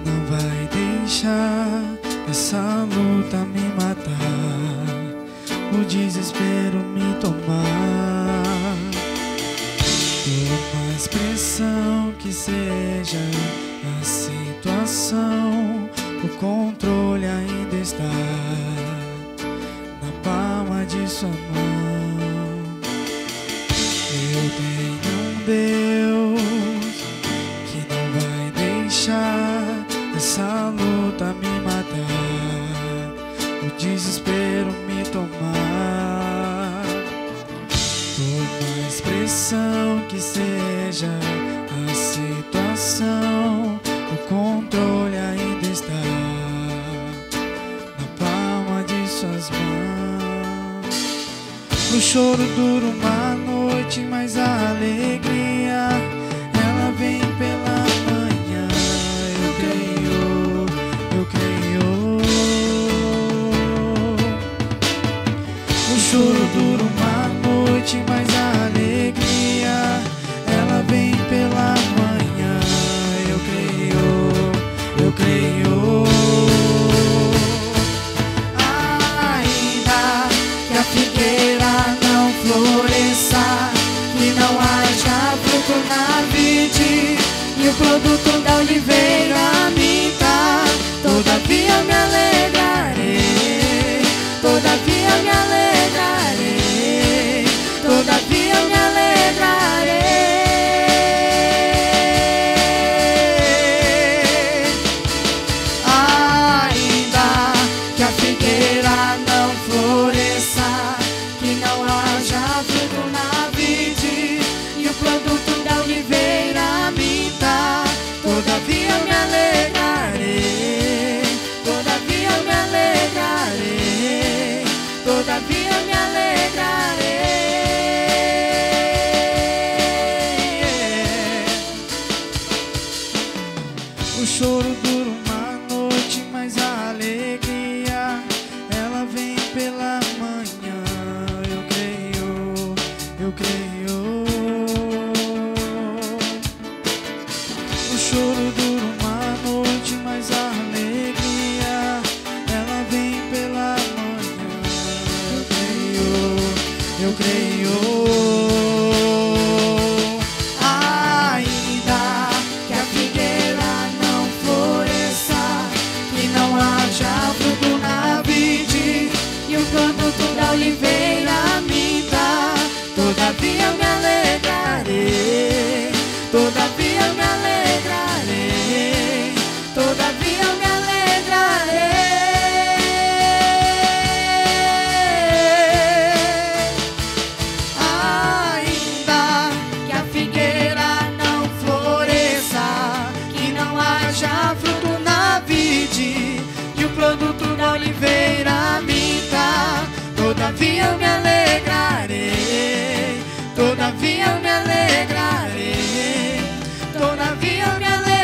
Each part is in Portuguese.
não vai deixar essa luta me matar, o desespero me tomar. Por mais pressão que seja a situação, o controle ainda está na palma de sua mão. Eu tenho um Deus que não vai deixar essa luta me matar, o desespero me tomar. Por mais pressão que seja a situação, o controle ainda está na palma de suas mãos. O choro dura uma noite, mas a alegria ela vem pela manhã. Eu creio, eu creio. O choro dura uma noite, mas a alegria ela vem pela manhã. Eu creio, eu creio. Ainda que a figueira não floresça, que não haja fruto na vide e o produto da oliveira minta, todavia me alegrarei, todavia me alegrarei, todavia me alegrarei. Ainda que a figueira não floresça, que não haja fruto na vide e o produto da oliveira minta, todavia me alegrarei, todavia me alegrarei, todavia me alegrarei. O choro dura uma noite, mas a alegria ela vem pela manhã. Eu creio, eu creio. O choro dura uma noite, mas a alegria ela vem pela manhã. Eu creio, eu creio. Ainda que a figueira não floresça, que não haja fruto na vide e o produto da oliveira minta, todavia me alegrarei, todavia me alegrarei, todavia me alegrarei. Ainda que a figueira não floresça, que não haja fruto na vide e o produto da oliveira minta, todavia me alegrarei, todavia me alegrarei, todavia me alegrarei.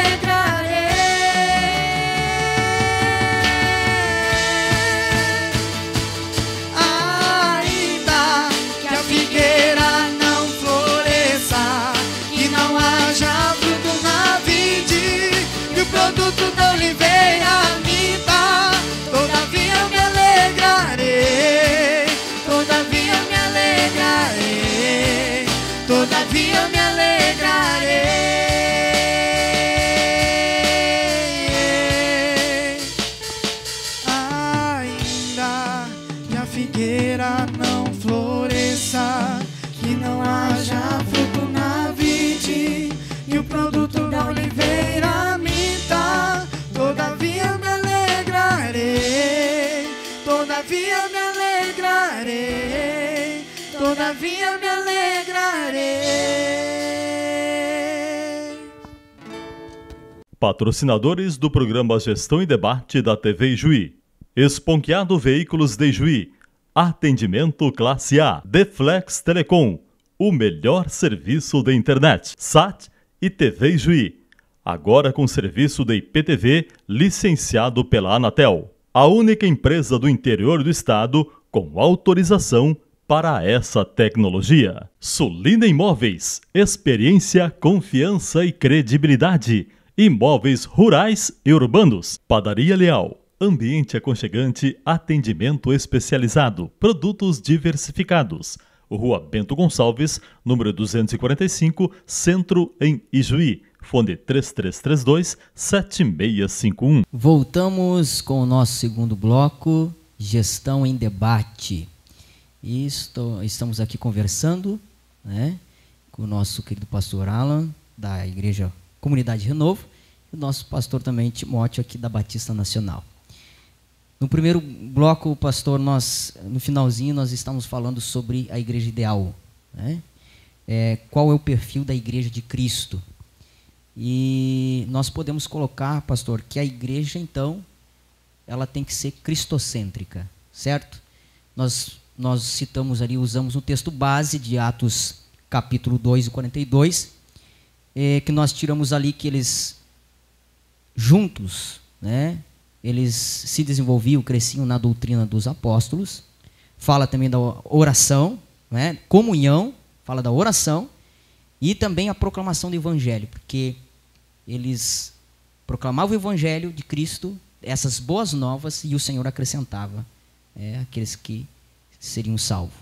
Ainda que a figueira não floresça, que não haja fruto na vide e o produto da oliveira minta, todavia me alegrarei, todavia me alegrarei, todavia me alegrarei. Ainda que a figueira não floresça, que não haja fruto na vide e o produto da oliveira minta, todavia me alegrarei, todavia me alegrarei, todavia me alegrarei. Patrocinadores do programa Gestão e Debate da TV Ijuí: Esponqueado Veículos de Ijuí, Atendimento Classe A, Deflex Telecom, o melhor serviço de internet, SAT e TV Ijuí, agora com serviço de IPTV licenciado pela Anatel, a única empresa do interior do estado com autorização para essa tecnologia. Sulina Imóveis, experiência, confiança e credibilidade. Imóveis rurais e urbanos. Padaria Leal. Ambiente aconchegante, atendimento especializado, produtos diversificados. Rua Bento Gonçalves, número 245, Centro, em Ijuí. Fone 3332-7651. Voltamos com o nosso segundo bloco, Gestão em Debate. E estamos aqui conversando, né, com o nosso querido pastor Alan, da Igreja Comunidade Renovo, e o nosso pastor também, Timóteo, aqui da Batista Nacional. No primeiro bloco, pastor, no finalzinho, nós estamos falando sobre a igreja ideal, né? Qual é o perfil da igreja de Cristo? E nós podemos colocar, pastor, que a igreja, então, ela tem que ser cristocêntrica, certo? Nós citamos ali, usamos um texto base de Atos capítulo 2 e 42, que nós tiramos ali que eles juntos, né, eles se desenvolviam, cresciam na doutrina dos apóstolos. Fala também da oração, né, comunhão, fala da oração e também a proclamação do evangelho, porque eles proclamavam o evangelho de Cristo, essas boas novas, e o Senhor acrescentava aqueles que seriam salvos.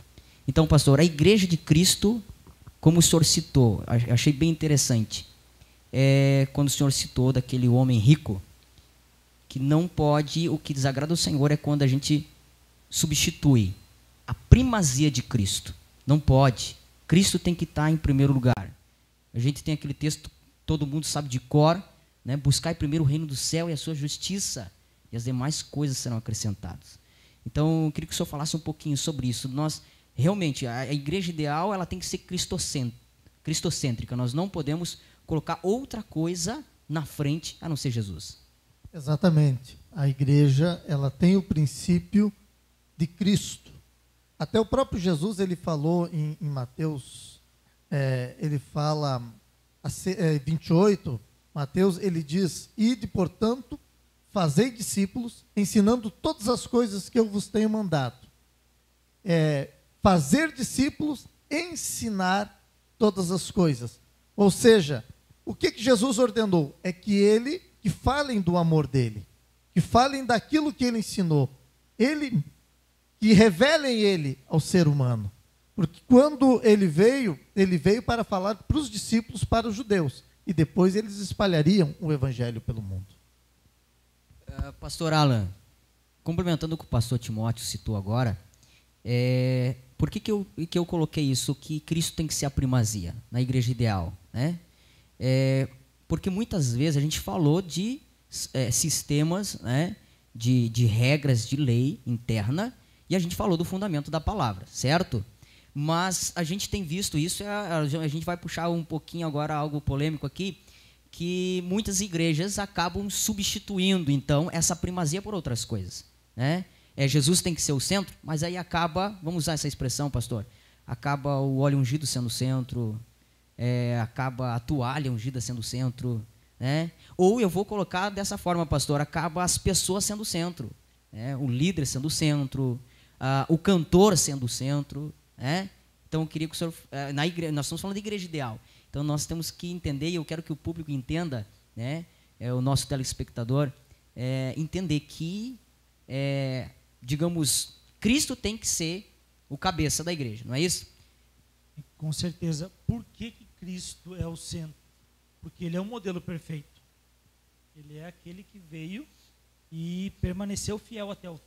Então, pastor, a igreja de Cristo, como o senhor citou, achei bem interessante, quando o senhor citou daquele homem rico, que não pode, o que desagrada ao Senhor é quando a gente substitui a primazia de Cristo. Não pode. Cristo tem que estar em primeiro lugar. A gente tem aquele texto, todo mundo sabe de cor, né? Buscai primeiro o reino do céu e a sua justiça, e as demais coisas serão acrescentadas. Então, eu queria que o senhor falasse um pouquinho sobre isso. Nós, realmente, a igreja ideal, ela tem que ser cristocêntrica. Nós não podemos colocar outra coisa na frente a não ser Jesus. Exatamente. A igreja, ela tem o princípio de Cristo. Até o próprio Jesus, ele falou em Mateus, ele fala, 28, Mateus, ele diz: ide, portanto, fazei discípulos, ensinando todas as coisas que eu vos tenho mandado. Fazer discípulos, ensinar todas as coisas. Ou seja, o que Jesus ordenou? É que falem do amor dele, que falem daquilo que ele ensinou, que revelem ele ao ser humano. Porque quando ele veio para falar para os discípulos, para os judeus, e depois eles espalhariam o evangelho pelo mundo. Pastor Alan, complementando o que o pastor Timóteo citou agora, por que eu coloquei isso, que Cristo tem que ser a primazia na igreja ideal, né? Porque muitas vezes a gente falou de sistemas, né, de regras de lei interna, e a gente falou do fundamento da palavra, certo? Mas a gente tem visto isso, a gente vai puxar um pouquinho agora algo polêmico aqui, que muitas igrejas acabam substituindo, então, essa primazia por outras coisas, né? Jesus tem que ser o centro, mas aí acaba, vamos usar essa expressão, pastor, acaba o óleo ungido sendo o centro, acaba a toalha ungida sendo o centro, né? Ou eu vou colocar dessa forma, pastor, acaba as pessoas sendo o centro, né? O líder sendo o centro, o cantor sendo o centro, né? Então eu queria que o senhor, nós estamos falando de igreja ideal, então nós temos que entender, e eu quero que o público entenda, né? O nosso telespectador, entender que, digamos, Cristo tem que ser o cabeça da igreja, não é isso? Com certeza. Por que Cristo é o centro? Porque ele é o modelo perfeito. Ele é aquele que veio e permaneceu fiel até o fim.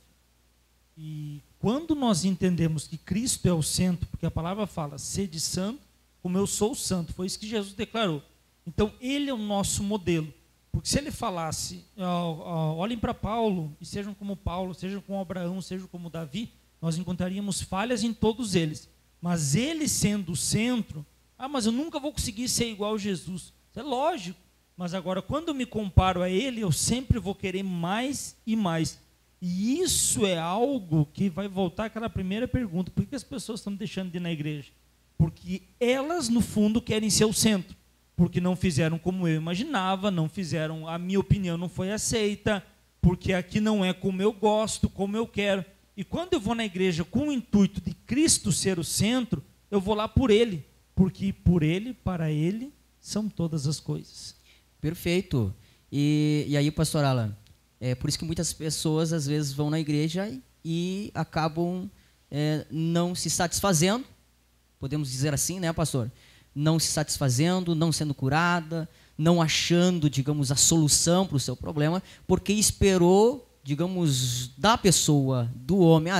E quando nós entendemos que Cristo é o centro, porque a palavra fala, sede santo, como eu sou santo, foi isso que Jesus declarou. Então, ele é o nosso modelo. Porque se ele falasse, olhem para Paulo, e sejam como Paulo, sejam como Abraão, sejam como Davi, nós encontraríamos falhas em todos eles. Mas ele sendo o centro, mas eu nunca vou conseguir ser igual a Jesus. Isso é lógico. Mas agora, quando eu me comparo a ele, eu sempre vou querer mais e mais. E isso é algo que vai voltar àquela primeira pergunta. Por que as pessoas estão deixando de ir na igreja? Porque elas, no fundo, querem ser o centro. Porque não fizeram como eu imaginava, não fizeram, a minha opinião não foi aceita, porque aqui não é como eu gosto, como eu quero. E quando eu vou na igreja com o intuito de Cristo ser o centro, eu vou lá por ele. Porque por ele, para ele, são todas as coisas. Perfeito. E aí, pastor Alan, é por isso que muitas pessoas às vezes vão na igreja e acabam não se satisfazendo, podemos dizer assim, né, pastor? Não se satisfazendo, não sendo curada, não achando, digamos, a solução para o seu problema, porque esperou, digamos, da pessoa, do homem.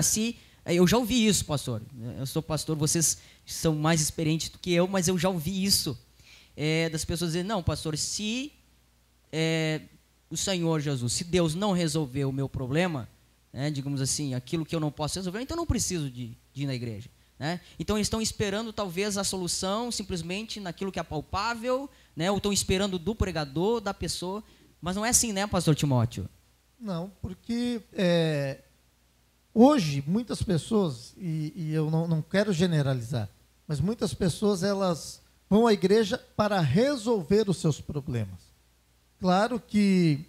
Eu já ouvi isso, pastor. Eu sou pastor, vocês são mais experientes do que eu, mas eu já ouvi isso. Das pessoas dizendo, não, pastor, se o Senhor Jesus, se Deus não resolver o meu problema, digamos assim, aquilo que eu não posso resolver, então eu não preciso de ir na igreja. Né? Então eles estão esperando talvez a solução simplesmente naquilo que é palpável, né? Ou estão esperando do pregador, da pessoa, mas não é assim, né, pastor Timóteo? Não, porque hoje muitas pessoas, e eu não quero generalizar, mas muitas pessoas elas vão à igreja para resolver os seus problemas. Claro que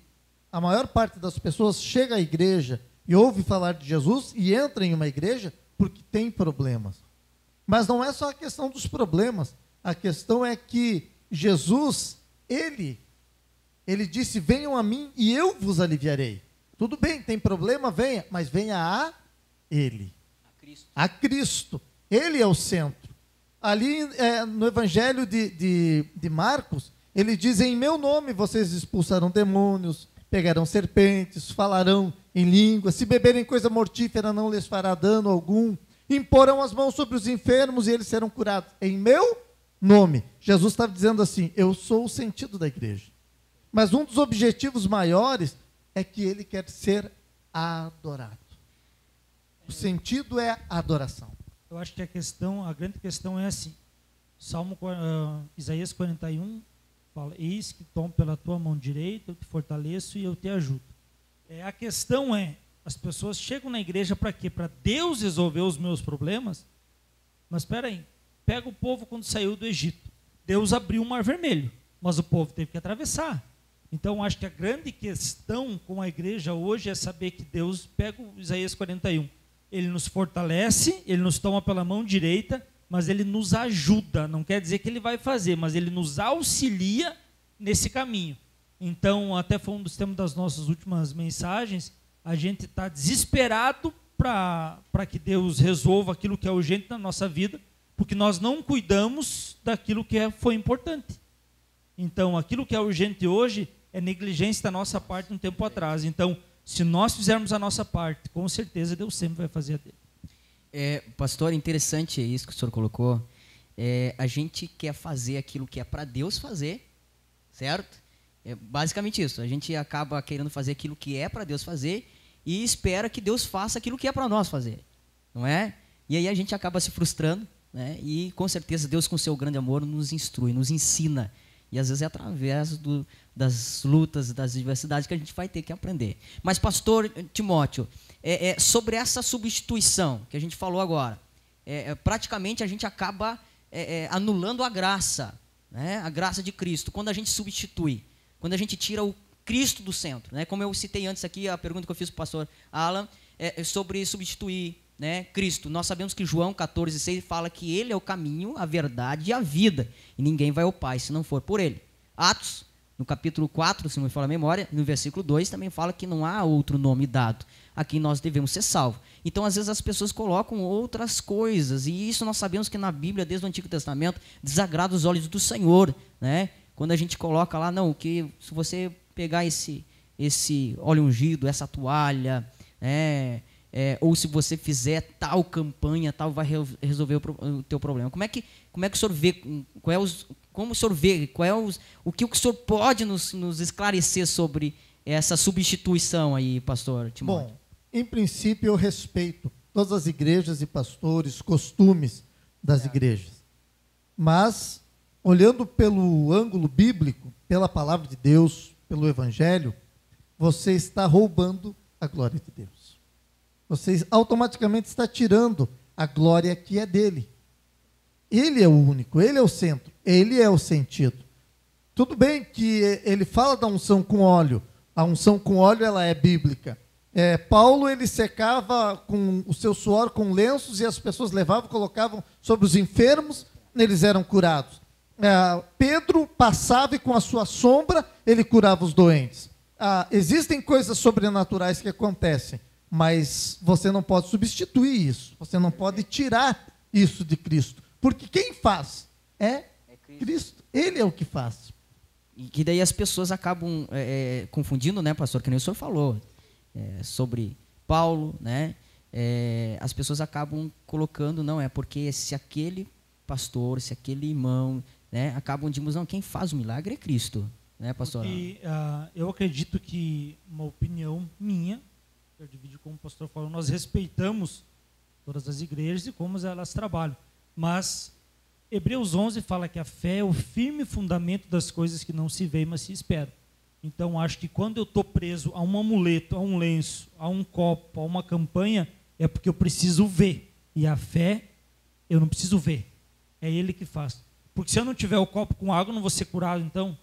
a maior parte das pessoas chega à igreja e ouve falar de Jesus e entra em uma igreja porque tem problemas. Mas não é só a questão dos problemas. A questão é que Jesus, ele disse, venham a mim e eu vos aliviarei. Tudo bem, tem problema, venha, mas venha a Ele. A Cristo. Ele é o centro. Ali no Evangelho de Marcos, ele diz, em meu nome vocês expulsarão demônios, pegarão serpentes, falarão em língua, se beberem coisa mortífera não lhes fará dano algum, imporão as mãos sobre os enfermos e eles serão curados. Em meu nome. Jesus estava dizendo assim, eu sou o sentido da igreja. Mas um dos objetivos maiores é que ele quer ser adorado. O sentido é a adoração. Eu acho que a grande questão é assim, Isaías 41 fala, eis que tomo pela tua mão direita, eu te fortaleço e eu te ajudo. A questão as pessoas chegam na igreja para quê? Para Deus resolver os meus problemas? Mas espera aí, pega o povo quando saiu do Egito. Deus abriu o Mar Vermelho, mas o povo teve que atravessar. Então, acho que a grande questão com a igreja hoje é saber que Deus, pega o Isaías 41, Ele nos fortalece, Ele nos toma pela mão direita, mas Ele nos ajuda. Não quer dizer que Ele vai fazer, mas Ele nos auxilia nesse caminho. Então, até foi um dos temas das nossas últimas mensagens, a gente está desesperado para que Deus resolva aquilo que é urgente na nossa vida, porque nós não cuidamos daquilo que foi importante. Então, aquilo que é urgente hoje é negligência da nossa parte um tempo atrás. Então, se nós fizermos a nossa parte, com certeza Deus sempre vai fazer a dele. Pastor, interessante isso que o senhor colocou. A gente quer fazer aquilo que é para Deus fazer, certo? Basicamente isso. A gente acaba querendo fazer aquilo que é para Deus fazer e espera que Deus faça aquilo que é para nós fazer, não é? E aí a gente acaba se frustrando, né? E com certeza Deus, com seu grande amor, nos instrui, nos ensina. E às vezes é através das lutas, das diversidades que a gente vai ter que aprender. Mas, pastor Timóteo, sobre essa substituição que a gente falou agora, praticamente a gente acaba anulando a graça, né? A graça de Cristo, quando a gente substitui, quando a gente tira o Cristo do centro, né? Como eu citei antes aqui, a pergunta que eu fiz para o pastor Alan, sobre substituir, né, Cristo. Nós sabemos que João 14,6 fala que Ele é o caminho, a verdade e a vida, e ninguém vai ao Pai se não for por Ele. Atos, no capítulo 4, se não me falha a memória, no versículo 2, também fala que não há outro nome dado a quem nós devemos ser salvos. Então, às vezes, as pessoas colocam outras coisas, e isso nós sabemos que na Bíblia, desde o Antigo Testamento, desagrada os olhos do Senhor, né? Quando a gente coloca lá, não, que se você pegar esse óleo ungido, essa toalha, ou se você fizer tal campanha, tal, vai resolver o teu problema. Como é que o senhor vê, como o senhor vê, o que o senhor pode nos esclarecer sobre essa substituição aí, pastor Timóteo? Bom, em princípio eu respeito todas as igrejas e pastores, costumes das igrejas. Mas, olhando pelo ângulo bíblico, pela palavra de Deus, pelo Evangelho, você está roubando a glória de Deus. Você automaticamente está tirando a glória que é dele. Ele é o único, ele é o centro, ele é o sentido. Tudo bem que ele fala da unção com óleo, a unção com óleo ela é bíblica. Paulo ele secava com o seu suor com lenços e as pessoas levavam, colocavam sobre os enfermos, eles eram curados. Pedro passava e com a sua sombra ele curava os doentes. Existem coisas sobrenaturais que acontecem, mas você não pode substituir isso, você não pode tirar isso de Cristo, porque quem faz é Cristo, Ele é o que faz. E que daí as pessoas acabam confundindo, né, pastor, que nem o senhor falou, sobre Paulo, né? As pessoas acabam colocando, não, é porque se aquele pastor, se aquele irmão, né, acabam dizendo, não, quem faz o milagre é Cristo, né, pastor? Porque, eu acredito que, uma opinião minha, eu divido como o pastor falou, nós respeitamos todas as igrejas e como elas trabalham, mas Hebreus 11 fala que a fé é o firme fundamento das coisas que não se veem, mas se esperam. Então, acho que quando eu estou preso a um amuleto, a um lenço, a um copo, a uma campanha, é porque eu preciso ver. E a fé, eu não preciso ver. É Ele que faz. Porque se eu não tiver o copo com água, eu não vou ser curado, então.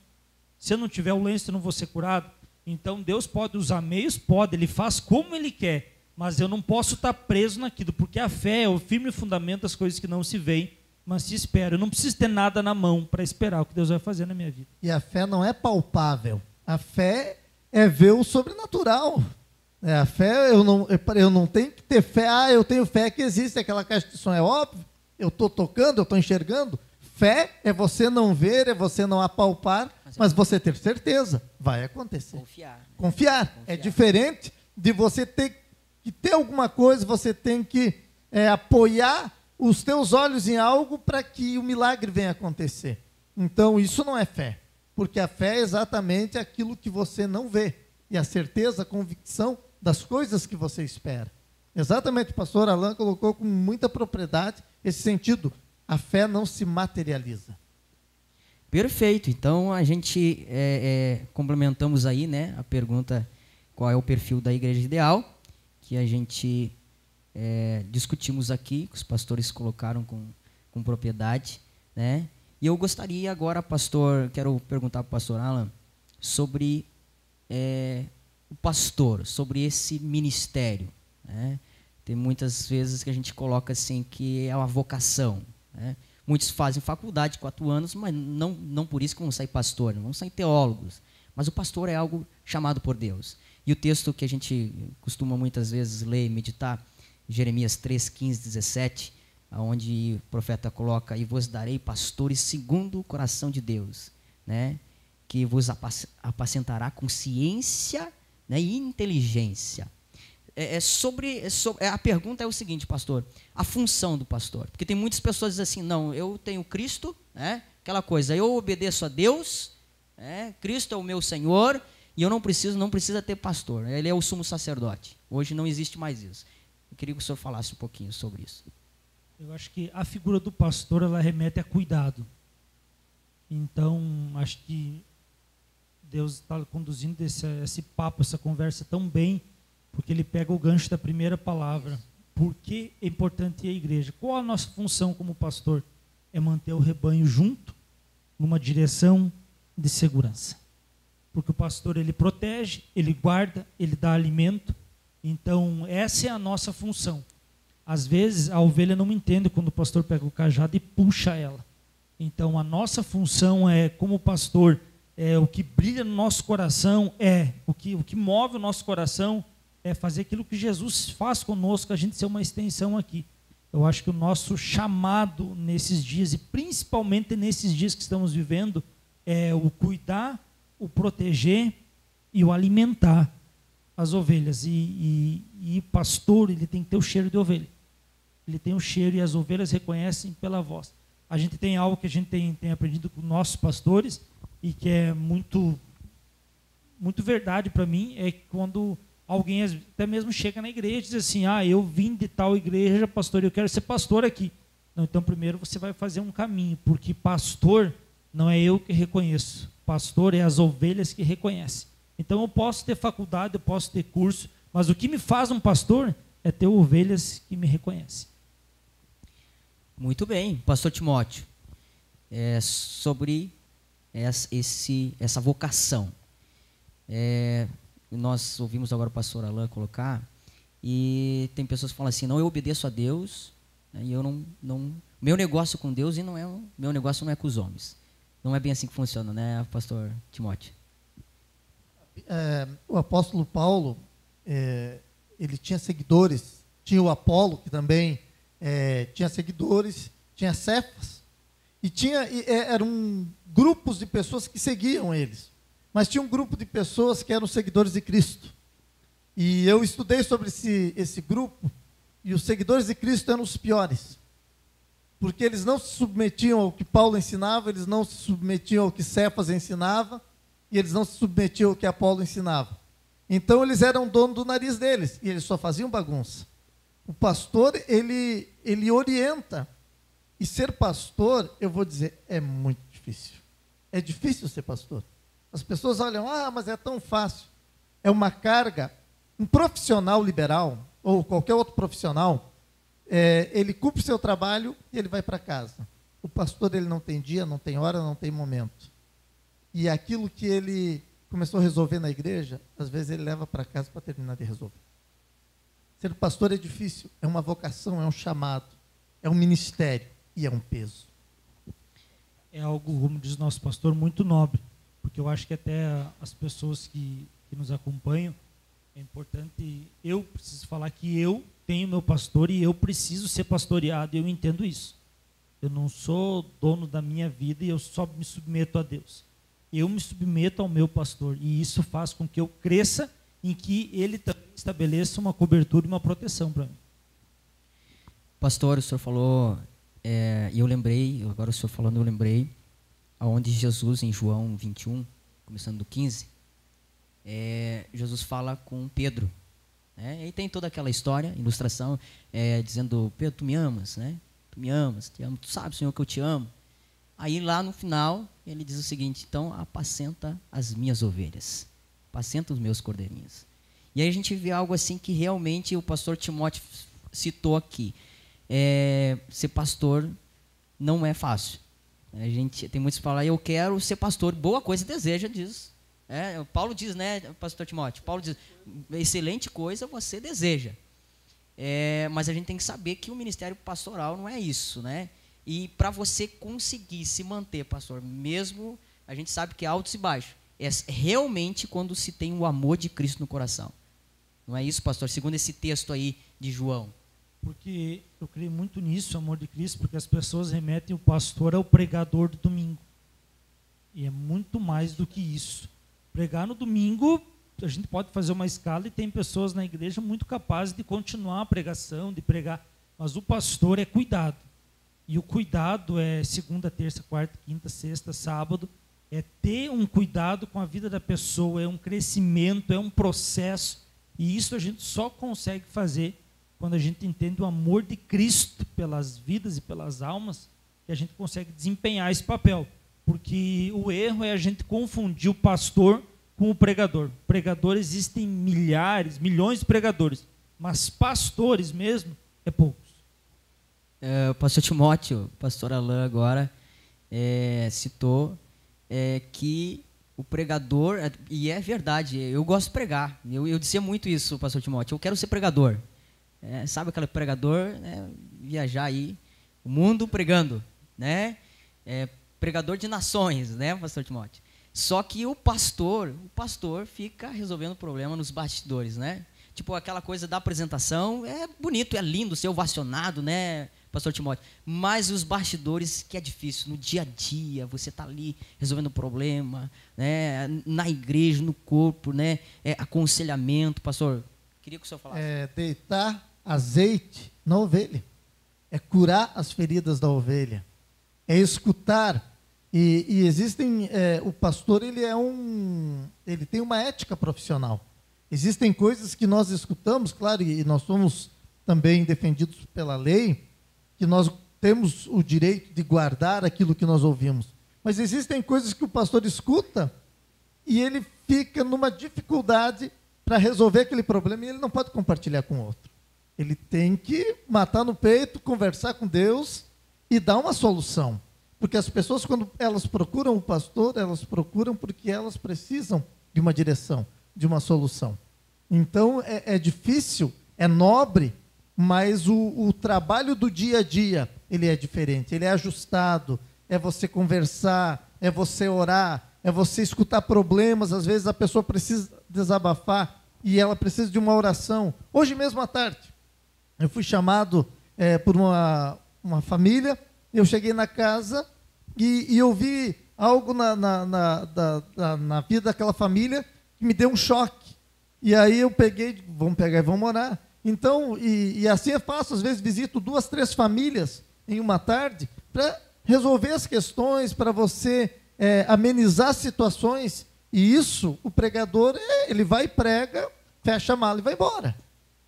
Se eu não tiver o lenço, eu não vou ser curado. Então, Deus pode usar meios? Pode. Ele faz como Ele quer. Mas eu não posso estar preso naquilo, porque a fé é o firme fundamento das coisas que não se veem, mas se espera. Eu não preciso ter nada na mão para esperar o que Deus vai fazer na minha vida. E a fé não é palpável. A fé é ver o sobrenatural. A fé, eu não tenho que ter fé. Eu tenho fé que existe aquela caixa de som, é óbvio. Eu estou tocando, eu estou enxergando. Fé é você não ver, é você não apalpar, mas você ter certeza. Vai acontecer. Confiar. É diferente de você ter que ter alguma coisa, você tem que apoiar os teus olhos em algo para que o milagre venha acontecer. Então, isso não é fé. Porque a fé é exatamente aquilo que você não vê. E a certeza, a convicção das coisas que você espera. Exatamente, o pastor Alain colocou com muita propriedade esse sentido. A fé não se materializa. Perfeito. Então, a gente complementamos aí, né, a pergunta qual é o perfil da igreja ideal, que a gente discutimos aqui, que os pastores colocaram com propriedade, né? E eu gostaria agora, pastor, quero perguntar para o pastor Alan sobre o pastor, sobre esse ministério, né? Tem muitas vezes que a gente coloca assim que é uma vocação, né? Muitos fazem faculdade, 4 anos, mas não por isso que vão sair pastores, não vão sair teólogos. Mas o pastor é algo chamado por Deus. E o texto que a gente costuma muitas vezes ler e meditar, Jeremias 3, 15, 17, onde o profeta coloca, e vos darei pastores segundo o coração de Deus, né? Que vos apacentará com ciência, né, e inteligência. A pergunta é o seguinte, pastor, a função do pastor, porque tem muitas pessoas que dizem assim, não, eu tenho Cristo, né, aquela coisa, eu obedeço a Deus, né, Cristo é o meu Senhor, e eu não precisa ter pastor, ele é o sumo sacerdote. Hoje não existe mais isso. Eu queria que o senhor falasse um pouquinho sobre isso. Eu acho que a figura do pastor, ela remete a cuidado. Então, acho que Deus está conduzindo esse papo, essa conversa tão bem, porque Ele pega o gancho da primeira palavra. Por que é importante a igreja? Qual a nossa função como pastor? É manter o rebanho junto, numa direção de segurança. Porque o pastor, ele protege, ele guarda, ele dá alimento. Então, essa é a nossa função. Às vezes, a ovelha não entende quando o pastor pega o cajado e puxa ela. Então, a nossa função como pastor, o que brilha no nosso coração, o que move o nosso coração, é fazer aquilo que Jesus faz conosco, a gente ser uma extensão aqui. Eu acho que o nosso chamado nesses dias, e principalmente nesses dias que estamos vivendo, é o cuidar, o proteger e o alimentar as ovelhas. E o pastor, ele tem que ter o cheiro de ovelha. Ele tem o cheiro e as ovelhas reconhecem pela voz. A gente tem algo que a gente tem aprendido com nossos pastores e que é muito, muito verdade para mim, é quando alguém até mesmo chega na igreja e diz assim, eu vim de tal igreja, pastor, eu quero ser pastor aqui. Não, então primeiro você vai fazer um caminho, porque pastor não é eu que reconheço, pastor é as ovelhas que reconhecem. Então eu posso ter faculdade, eu posso ter curso, mas o que me faz um pastor é ter ovelhas que me reconhecem. Muito bem, pastor Timóteo, sobre essa vocação. Nós ouvimos agora o pastor Alain colocar, e tem pessoas que falam assim, não, eu obedeço a Deus, né, e eu não meu negócio com Deus, e meu negócio não é com os homens. não é bem assim que funciona, né, pastor Timóteo? O apóstolo Paulo, ele tinha seguidores, tinha o Apolo, que também tinha seguidores, tinha Cefas, eram grupos de pessoas que seguiam eles, mas tinha um grupo de pessoas que eram seguidores de Cristo. E eu estudei sobre esse grupo, e os seguidores de Cristo eram os piores, porque eles não se submetiam ao que Paulo ensinava, eles não se submetiam ao que Cefas ensinava, e eles não se submetiam ao que Apolo ensinava. Então eles eram dono do nariz deles, e eles só faziam bagunça. O pastor, ele orienta, e ser pastor, eu vou dizer, é muito difícil. É difícil ser pastor. As pessoas olham, mas é tão fácil. É uma carga. Um profissional liberal, ou qualquer outro profissional, ele cumpre o seu trabalho e ele vai para casa. O pastor, ele não tem dia, não tem hora, não tem momento. E aquilo que ele começou a resolver na igreja, às vezes ele leva para casa para terminar de resolver. Ser pastor é difícil, é uma vocação, é um chamado, é um ministério e é um peso. É algo, como diz o nosso pastor, muito nobre, porque eu acho que até as pessoas que nos acompanham, é importante, eu preciso falar que eu tenho meu pastor e eu preciso ser pastoreado, e eu entendo isso. Eu não sou dono da minha vida e eu só me submeto a Deus. Eu me submeto ao meu pastor, e isso faz com que eu cresça em que ele também estabeleça uma cobertura e uma proteção para mim. Pastor, o senhor falou, e eu lembrei, agora o senhor falando, eu lembrei, aonde Jesus, em João 21, começando do 15, Jesus fala com Pedro, né? E tem toda aquela história, ilustração, dizendo, Pedro, tu me amas, né? Tu me amas, te amo, tu sabes, Senhor, que eu te amo. Aí lá no final, ele diz o seguinte, então apacenta as minhas ovelhas, apacenta os meus cordeirinhos. E aí a gente vê algo assim que realmente o pastor Timóteo citou aqui. Ser pastor não é fácil. A gente tem muitos que falam, eu quero ser pastor, boa coisa deseja, diz. Paulo diz, né, pastor Timóteo? Paulo diz, excelente coisa você deseja. Mas a gente tem que saber que o ministério pastoral não é isso, né? E para você conseguir se manter, pastor, mesmo a gente sabe que é altos e baixos, é realmente quando se tem o amor de Cristo no coração. Não é isso, pastor? Segundo esse texto aí de João. Porque eu creio muito nisso, amor de Cristo, porque as pessoas remetem o pastor ao pregador do domingo. E é muito mais do que isso. Pregar no domingo, a gente pode fazer uma escala e tem pessoas na igreja muito capazes de continuar a pregação, de pregar. Mas o pastor é cuidado. E o cuidado é segunda, terça, quarta, quinta, sexta, sábado. É ter um cuidado com a vida da pessoa, é um crescimento, é um processo. E isso a gente só consegue fazer quando a gente entende o amor de Cristo pelas vidas e pelas almas, que a gente consegue desempenhar esse papel. Porque o erro é a gente confundir o pastor com o pregador. Pregador, existem milhares, milhões de pregadores, mas pastores mesmo, é poucos. O pastor Timóteo, o pastor Alain agora, citou que o pregador, e é verdade, eu gosto de pregar, eu dizia muito isso, pastor Timóteo, eu quero ser pregador. Sabe aquele pregador, né, viajar aí, o mundo pregando, né? Pregador de nações, né, pastor Timóteo? Só que o pastor fica resolvendo o problema nos bastidores, né? Tipo aquela coisa da apresentação, é bonito, é lindo ser ovacionado, né, pastor Timóteo? Mas os bastidores que é difícil, no dia a dia, você está ali resolvendo o problema, né, na igreja, no corpo, né, aconselhamento, pastor, queria que o senhor falasse. Deitar azeite na ovelha, é curar as feridas da ovelha, é escutar. E existem, o pastor ele tem uma ética profissional. Existem coisas que nós escutamos, claro, e nós somos também defendidos pela lei, que nós temos o direito de guardar aquilo que nós ouvimos. Mas existem coisas que o pastor escuta e ele fica numa dificuldade para resolver aquele problema e ele não pode compartilhar com o outro. Ele tem que matar no peito, conversar com Deus e dar uma solução. Porque as pessoas, quando elas procuram o pastor, elas procuram porque elas precisam de uma direção, de uma solução. Então, é difícil, é nobre, mas o trabalho do dia a dia, ele é diferente, ele é ajustado, é você conversar, é você orar, é você escutar problemas. Às vezes a pessoa precisa desabafar e ela precisa de uma oração. Hoje mesmo à tarde, eu fui chamado por uma família, eu cheguei na casa e eu vi algo na vida daquela família que me deu um choque. E aí eu peguei, vamos pegar e vamos orar. Então, e assim eu faço, às vezes visito 2, 3 famílias em uma tarde para resolver as questões, para você amenizar situações. E isso, o pregador, ele vai e prega, fecha a mala e vai embora.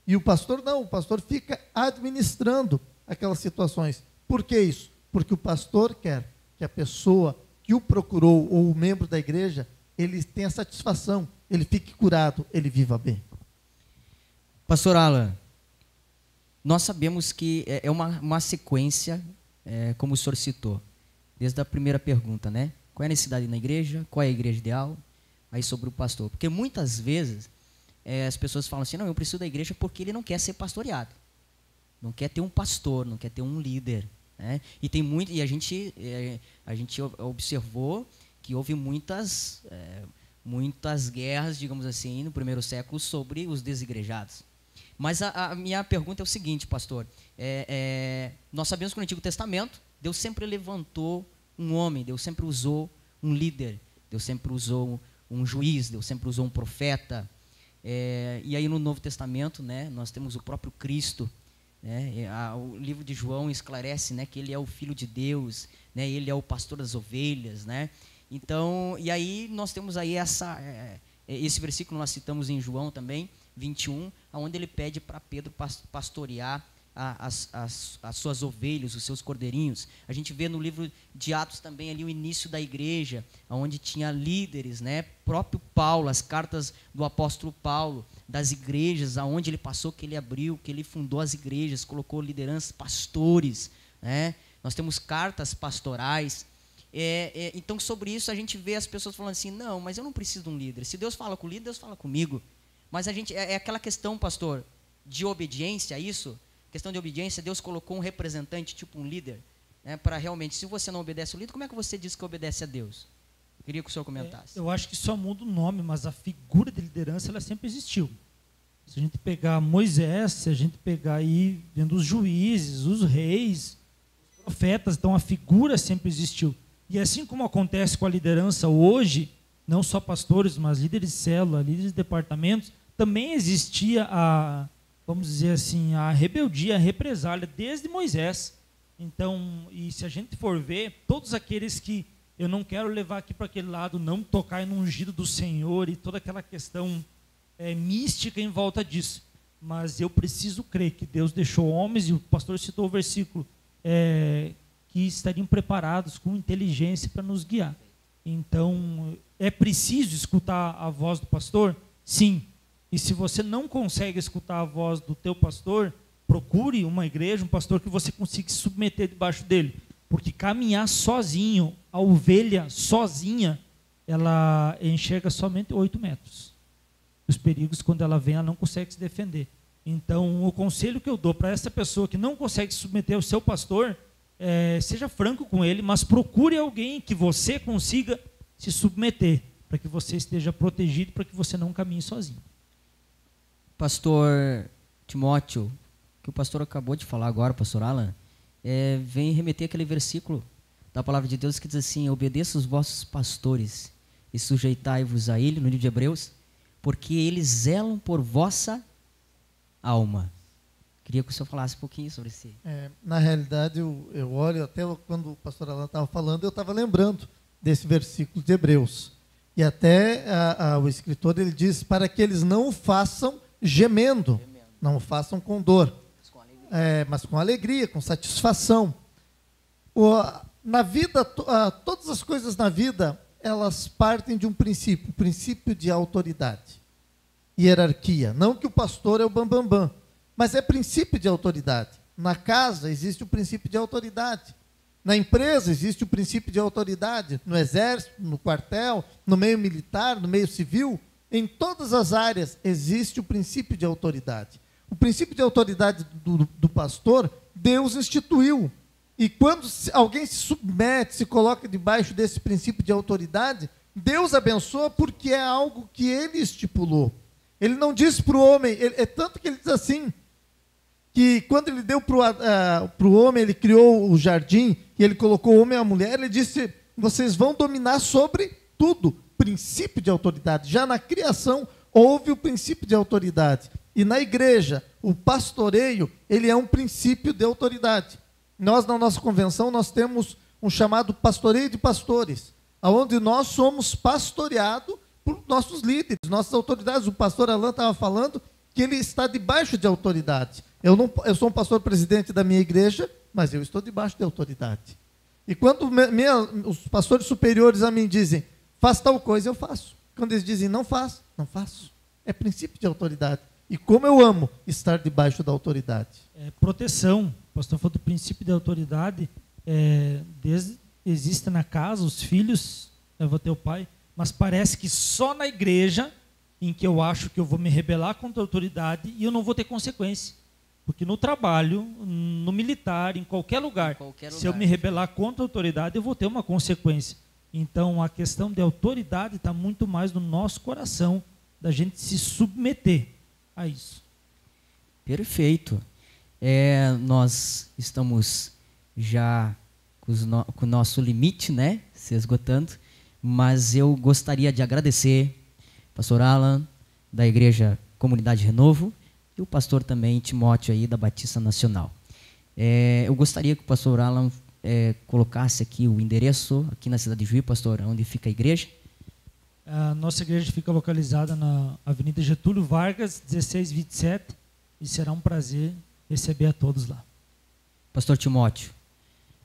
E o pastor não, o pastor fica administrando aquelas situações. Por que isso? Porque o pastor quer que a pessoa que o procurou, ou o membro da igreja, ele tenha satisfação, ele fique curado, ele viva bem. Pastor Alan, nós sabemos que é uma sequência, como o senhor citou, desde a primeira pergunta, né? Qual é a necessidade na igreja? Qual é a igreja ideal? Aí sobre o pastor. Porque muitas vezes as pessoas falam assim, não, eu preciso da igreja porque ele não quer ser pastoreado. Não quer ter um pastor, não quer ter um líder. Né? E a gente observou que houve muitas guerras, digamos assim, no primeiro século sobre os desigrejados. Mas a minha pergunta é o seguinte, pastor. Nós sabemos que no Antigo Testamento, Deus sempre levantou um homem, Deus sempre usou um líder, Deus sempre usou um juiz, Deus sempre usou um profeta. E aí no Novo Testamento, né, nós temos o próprio Cristo. O livro de João esclarece, né, que ele é o Filho de Deus, né, ele é o pastor das ovelhas, né? Então, e aí nós temos aí esse versículo nós citamos em João também, 21, onde ele pede para Pedro pastorear as suas ovelhas, os seus cordeirinhos. A gente vê no livro de Atos também ali o início da igreja, onde tinha líderes, né? Próprio Paulo, as cartas do apóstolo Paulo, das igrejas, aonde ele passou, que ele abriu, que ele fundou as igrejas, colocou lideranças, pastores, né? Nós temos cartas pastorais. Então, sobre isso, a gente vê as pessoas falando assim, não, mas eu não preciso de um líder. Se Deus fala com o líder, Deus fala comigo. Mas a gente, aquela questão, pastor, de obediência a isso, questão de obediência, Deus colocou um representante, tipo um líder, né, para realmente, se você não obedece ao líder, como é que você diz que obedece a Deus? Eu queria que o senhor comentasse. Eu acho que só muda o nome, mas a figura de liderança, ela sempre existiu. Se a gente pegar Moisés, se a gente pegar aí, vendo os juízes, os reis, os profetas, então a figura sempre existiu. E assim como acontece com a liderança hoje, não só pastores, mas líderes de célula, líderes de departamentos, também existia vamos dizer assim, a rebeldia, a represália desde Moisés. Então, e se a gente for ver, todos aqueles que eu não quero levar aqui para aquele lado, não tocar no ungido do Senhor e toda aquela questão mística em volta disso. Mas eu preciso crer que Deus deixou homens, e o pastor citou o versículo, que estariam preparados com inteligência para nos guiar. Então, é preciso escutar a voz do pastor? Sim. E se você não consegue escutar a voz do teu pastor, procure uma igreja, um pastor que você consiga se submeter debaixo dele. Porque caminhar sozinho, a ovelha sozinha, ela enxerga somente 8 metros. Os perigos, quando ela vem, ela não consegue se defender. Então, o conselho que eu dou para essa pessoa que não consegue se submeter ao seu pastor, seja franco com ele, mas procure alguém que você consiga se submeter, para que você esteja protegido, para que você não caminhe sozinho. Pastor Timóteo, que o pastor acabou de falar agora, pastor Alan, vem remeter aquele versículo da palavra de Deus que diz assim: obedeça os vossos pastores e sujeitai-vos a ele, no livro de Hebreus, porque eles zelam por vossa alma. Queria que o senhor falasse um pouquinho sobre isso. Na realidade, eu olho, até quando o pastor Alan estava falando, eu estava lembrando desse versículo de Hebreus. E até o escritor, ele diz, para que eles não o façam gemendo, não o façam com dor, mas com alegria, com satisfação. Na vida, todas as coisas na vida, elas partem de um princípio, o princípio de autoridade, hierarquia. Não que o pastor é o bambambam, mas é princípio de autoridade. Na casa existe o princípio de autoridade. Na empresa existe o princípio de autoridade. No exército, no quartel, no meio militar, no meio civil, em todas as áreas existe o princípio de autoridade. O princípio de autoridade do pastor, Deus instituiu. E quando alguém se submete, se coloca debaixo desse princípio de autoridade, Deus abençoa porque é algo que ele estipulou. Ele não disse para o homem, é tanto que ele diz assim, que quando ele deu para o homem, ele criou o jardim, e ele colocou o homem e a mulher, ele disse, vocês vão dominar sobre tudo, princípio de autoridade. Já na criação houve o princípio de autoridade. E na igreja, o pastoreio, ele é um princípio de autoridade. Nós, na nossa convenção, nós temos um chamado pastoreio de pastores, onde nós somos pastoreados por nossos líderes, nossas autoridades. O pastor Alan estava falando que ele está debaixo de autoridade. Eu sou um pastor presidente da minha igreja, mas eu estou debaixo de autoridade. E quando os pastores superiores a mim dizem, faz tal coisa, eu faço. Quando eles dizem, não faz, não faço. É princípio de autoridade. E como eu amo estar debaixo da autoridade. Proteção. O pastor falou do princípio de autoridade. Existe na casa, os filhos, eu vou ter o pai, mas parece que só na igreja em que eu acho que eu vou me rebelar contra a autoridade e eu não vou ter consequência. Porque no trabalho, no militar, em qualquer lugar, se eu me rebelar contra a autoridade, eu vou ter uma consequência. Então, a questão de autoridade está muito mais no nosso coração, da gente se submeter a isso. Perfeito. Nós estamos já com o nosso limite, né, se esgotando, mas eu gostaria de agradecer pastor Alan, da Igreja Comunidade Renovo, e o pastor também, Timóteo, aí, da Batista Nacional. Eu gostaria que o pastor Alan colocasse aqui o endereço, aqui na cidade de Juí, pastor, onde fica a igreja. A nossa igreja fica localizada na Avenida Getúlio Vargas, 1627, e será um prazer receber a todos lá. Pastor Timóteo.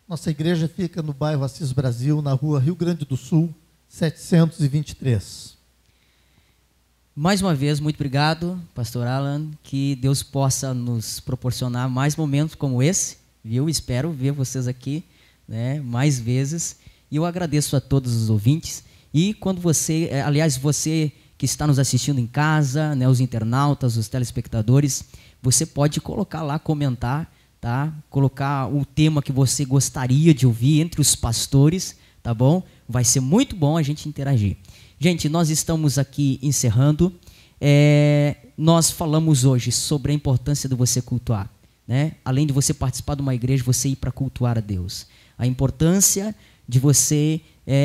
Nossa igreja fica no bairro Assis Brasil, na rua Rio Grande do Sul, 723. Mais uma vez, muito obrigado, pastor Alan, que Deus possa nos proporcionar mais momentos como esse, viu? Espero ver vocês aqui, né, mais vezes. E eu agradeço a todos os ouvintes. E quando você, aliás, você que está nos assistindo em casa, né, os internautas, os telespectadores, você pode colocar lá, comentar, tá? Colocar o tema que você gostaria de ouvir entre os pastores, tá bom? Vai ser muito bom a gente interagir. Gente, nós estamos aqui encerrando. Nós falamos hoje sobre a importância de você cultuar, né? Além de você participar de uma igreja, você ir para cultuar a Deus. A importância de você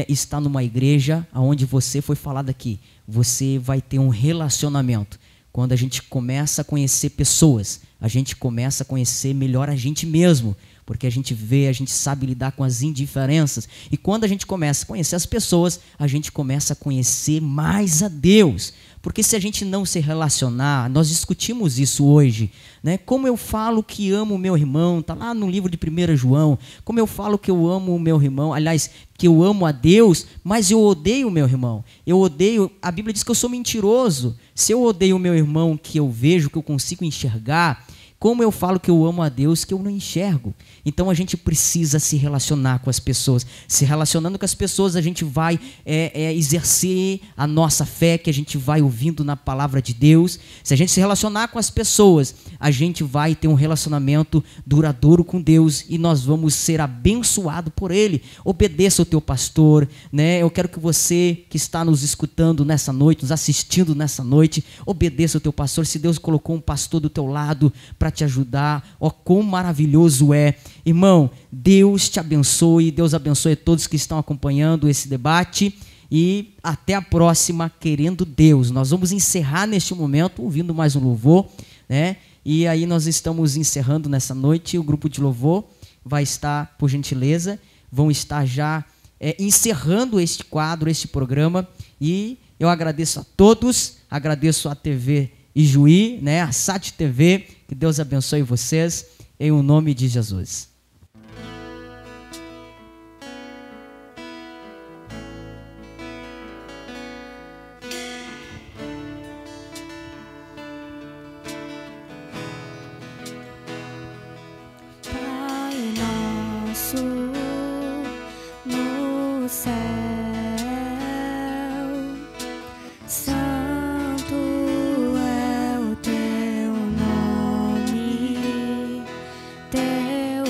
estar numa igreja onde você foi falado aqui. Você vai ter um relacionamento. Quando a gente começa a conhecer pessoas, a gente começa a conhecer melhor a gente mesmo, porque a gente vê, a gente sabe lidar com as indiferenças. E quando a gente começa a conhecer as pessoas, a gente começa a conhecer mais a Deus. Porque se a gente não se relacionar, nós discutimos isso hoje, né? Como eu falo que amo o meu irmão, está lá no livro de 1 João, como eu falo que eu amo o meu irmão, aliás, que eu amo a Deus, mas eu odeio o meu irmão. Eu odeio, a Bíblia diz que eu sou mentiroso. Se eu odeio o meu irmão que eu vejo, que eu consigo enxergar, como eu falo que eu amo a Deus que eu não enxergo? Então a gente precisa se relacionar com as pessoas. Se relacionando com as pessoas, a gente vai exercer a nossa fé, que a gente vai ouvindo na palavra de Deus. Se a gente se relacionar com as pessoas, a gente vai ter um relacionamento duradouro com Deus e nós vamos ser abençoados por Ele. Obedeça o teu pastor, né? Eu quero que você que está nos escutando nessa noite, nos assistindo nessa noite, obedeça o teu pastor. Se Deus colocou um pastor do teu lado para te ajudar, ó, quão maravilhoso é. Irmão, Deus te abençoe, Deus abençoe a todos que estão acompanhando esse debate e até a próxima, querendo Deus. Nós vamos encerrar neste momento, ouvindo mais um louvor, né? E aí nós estamos encerrando nessa noite, o grupo de louvor vai estar, por gentileza, vão estar já encerrando este quadro, este programa, e eu agradeço a todos, agradeço a TV Ijuí, né, a SAT TV, que Deus abençoe vocês, em o nome de Jesus. Pai nosso no céu, santo é o teu nome, teu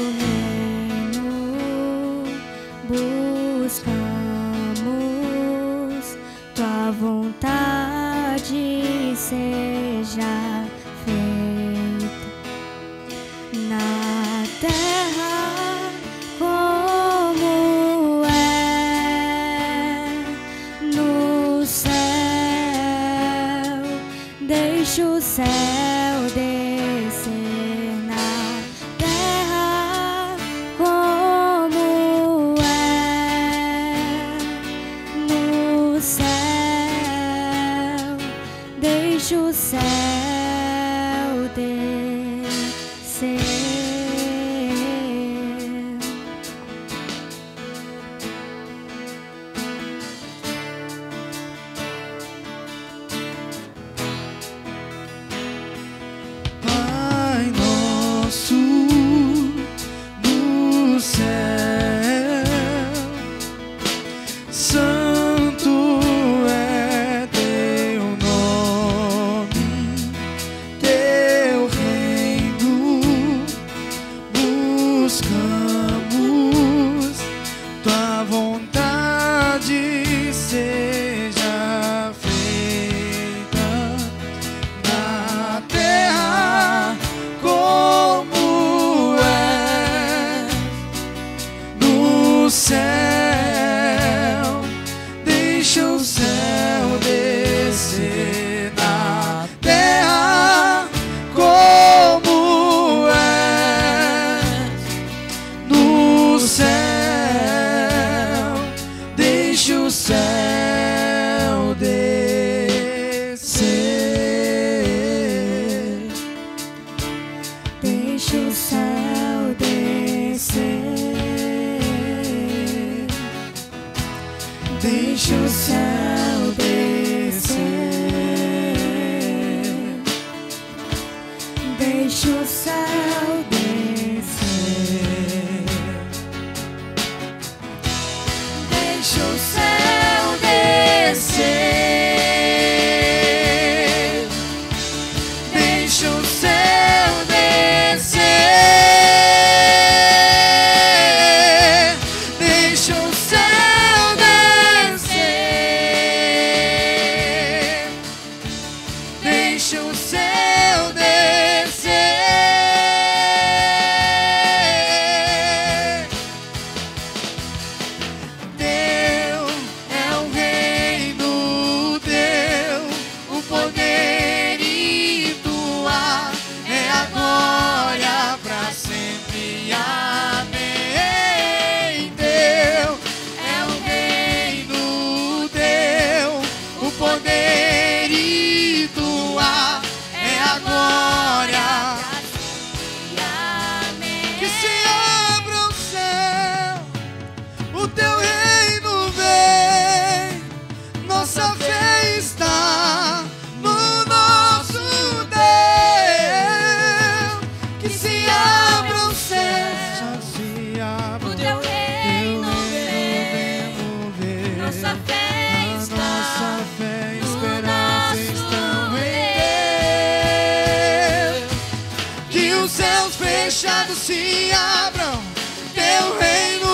céu descer na terra como é no céu. Deixa o céu descer. Pai nosso no céu, santo é teu nome, teu reino buscamos, tua vontade seja feita na terra como é no céu. Deixa o céu descer na terra como é no céu. Deixa o céu descer. Deixa o céu descer. Deixa o céu descer. Deixa o céu descer. Deixa o céu descer. Deixa o céu descer. Deixa o céu descer. Deixa o céu descer. Teu é o reino, teu o poder e tua é a glória pra sempre. Amém. Teu é o reino, teu o poder e tua é a glória. Que se abra o céu, o teu reino vem, nossa fé está no nosso Deus. Que se abra o céu, se abra O teu reino vem, ver. nossa fé A está nossa fé e no esperança nosso estão em Deus. Que os céus fechados se abram, teu reino